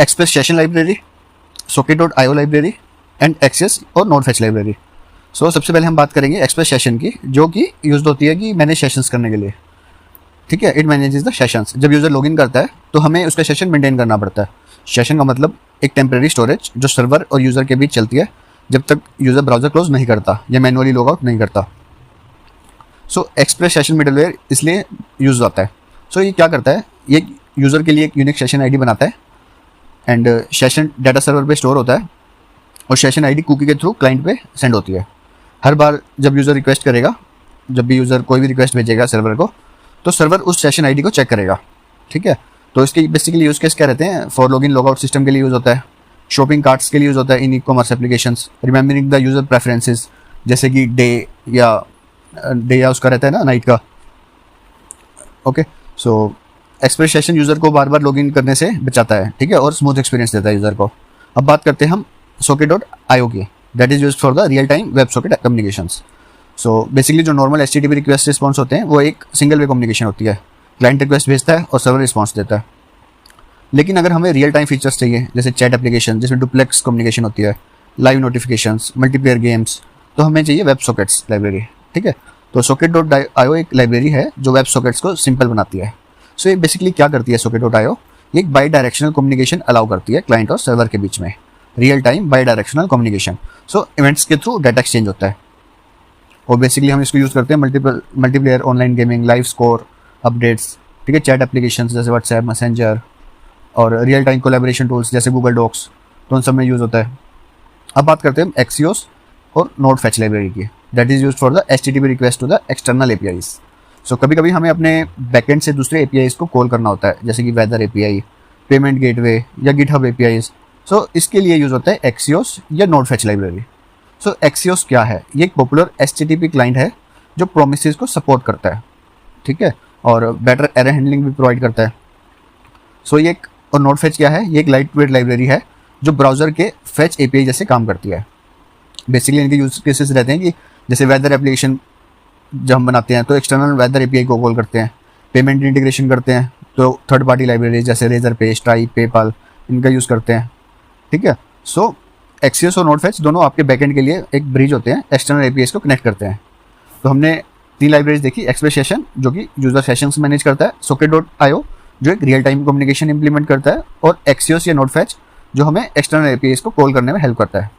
Express session library, socket.io library and access और node fetch library. So सबसे पहले हम बात करेंगे एक्सप्रेस सेशन की, जो कि यूज होती है कि मैनेज सेशंस करने के लिए। ठीक है, इट मैनेजेस द सेशंस। जब यूज़र लॉगिन करता है तो हमें उसका सेशन मेंटेन करना पड़ता है। सेशन का मतलब एक टेम्परेरी स्टोरेज जो सर्वर और यूज़र के बीच चलती है जब तक यूज़र ब्राउज़र क्लोज नहीं करता या मैनुअली लॉग आउट नहीं करता। सो एक्सप्रेस सेशन मिडलवेयर इसलिए यूज होता है। सो ये क्या करता है, ये यूज़र के लिए एक यूनिक सेशन आईडी बनाता है एंड सेशन डाटा सर्वर पे स्टोर होता है और सेशन आईडी कुकी के थ्रू क्लाइंट पे सेंड होती है। हर बार जब यूज़र रिक्वेस्ट करेगा, जब भी यूज़र कोई भी रिक्वेस्ट भेजेगा सर्वर को, तो सर्वर उस सेशन आईडी को चेक करेगा। ठीक है, तो इसके बेसिकली यूज़ केस क्या रहते हैं, फॉर लॉगिन लॉगआउट सिस्टम के लिए यूज़ होता है, शॉपिंग कार्ट्स के लिए यूज़ होता है in e commerce applications, remembering the user preferences जैसे कि डे या उसका रहता है ना नाइट का। ओके, सो एक्सप्रेस सेशन यूज़र को बार बार लॉगिन करने से बचाता है। ठीक है, और स्मूथ एक्सपीरियंस देता है यूज़र को। अब बात करते हैं हम socket.io की, that is used for the real time web socket communications. So basically जो नॉर्मल HTTP रिक्वेस्ट रिस्पॉन्स होते हैं वो एक सिंगल वे कम्युनिकेशन होती है। क्लाइंट रिक्वेस्ट भेजता है और सर्वर रिस्पॉन्स देता है। लेकिन अगर हमें रियल टाइम फीचर्स चाहिए जैसे चैट एप्लीकेशन जिसमें डुप्लेक्स कम्युनिकेशन होती है, लाइव नोटिफिकेशंस, मल्टीप्लेयर गेम्स, तो हमें चाहिए वेब सॉकेट्स लाइब्रेरी। ठीक है, तो socket.io एक लाइब्रेरी है जो वेब सॉकेट्स को सिंपल बनाती है। सो ये बेसिकली क्या करती है socket.io, ये एक बाई डायरेक्शनल कम्युनिकेशन अलाउ करती है क्लाइंट और सर्वर के बीच में, real time bi directional communication. So events के थ्रू डाटा एक्सचेंज होता है और बेसिकली हम इसको यूज़ करते हैं multiplayer online gaming, live score, updates. ठीक है, चैट एप्लीकेशन जैसे व्हाट्सएप, मैसेंजर और रियल टाइम कोलैबोरेशन टूल्स जैसे गूगल डॉक्स, तो उन सब में यूज़ होता है। अब बात करते हैं हम एक्सियोस और नोड फेच लाइब्रेरी की, that is used for the HTTP request to the external APIs। So कभी कभी हमें अपने बैकएंड से दूसरे APIs को कॉल करना होता है जैसे कि वेदर API, पेमेंट गेटवे या गिटहब APIs। सो इसके लिए यूज़ होता है एक्सियोस या नोड फेच लाइब्रेरी। सो एक्सियोस क्या है, ये एक पॉपुलर HTTP क्लाइंट है जो प्रोमिसेस को सपोर्ट करता है। ठीक है, और बेटर एरर हैंडलिंग भी प्रोवाइड करता है। सो ये एक, और नोड फेच क्या है, ये एक लाइट वेट लाइब्रेरी है जो ब्राउज़र के फेच API जैसे काम करती है। बेसिकली इनके यूज केसेस रहते हैं कि जैसे वेदर एप्लीकेशन जब हम बनाते हैं तो एक्सटर्नल वेदर API को कॉल करते हैं, पेमेंट इंटीग्रेशन करते हैं तो थर्ड पार्टी लाइब्रेरी जैसे रेजर पे, स्ट्राइप, पेपाल, इनका यूज़ करते हैं। ठीक है, सो एक्सियोस और नोड फेच दोनों आपके बैकएंड के लिए एक ब्रिज होते हैं, एक्सटर्नल APIs को कनेक्ट करते हैं। तो हमने 3 लाइब्रेरीज देखी, एक्सप्रेस सेशन जो कि यूजर सेशंस मैनेज करता है, socket.io जो एक रियल टाइम कम्युनिकेशन इंप्लीमेंट करता है, और एक्सियोस या नोड फेच जो हमें एक्सटर्नल APIs को कॉल करने में हेल्प करता है।